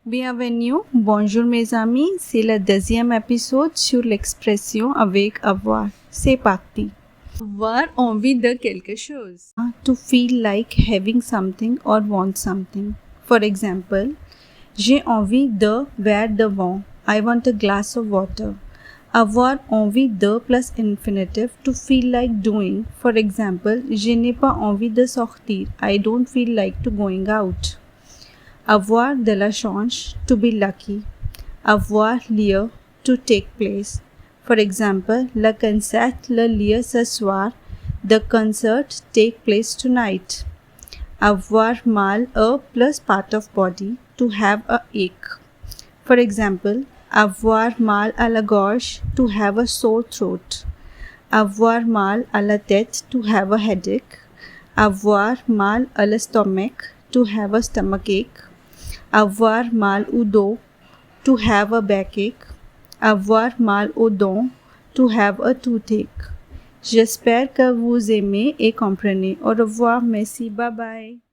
Bienvenue, bonjour mes amis, c'est le deuxième épisode sur l'expression avec avoir. C'est parti. Avoir envie de quelque chose. To feel like having something or want something. For example, j'ai envie de verre de vin. I want a glass of water. Avoir envie de plus infinitive to feel like doing. For example, je n'ai pas envie de sortir. I don't feel like to going out. Avoir de la chance, to be lucky. Avoir lieu, to take place. For example, le concert le lieu ce soir. The concert take place tonight. Avoir mal a plus part of body, to have a ache. For example, avoir mal à la gorge, to have a sore throat. Avoir mal à la tête, to have a headache. Avoir mal à l'estomac, to have a stomachache. Avoir mal au dos, to have a backache. Avoir mal aux dents, to have a toothache. J'espère que vous aimez et comprenez. Au revoir, merci, bye bye.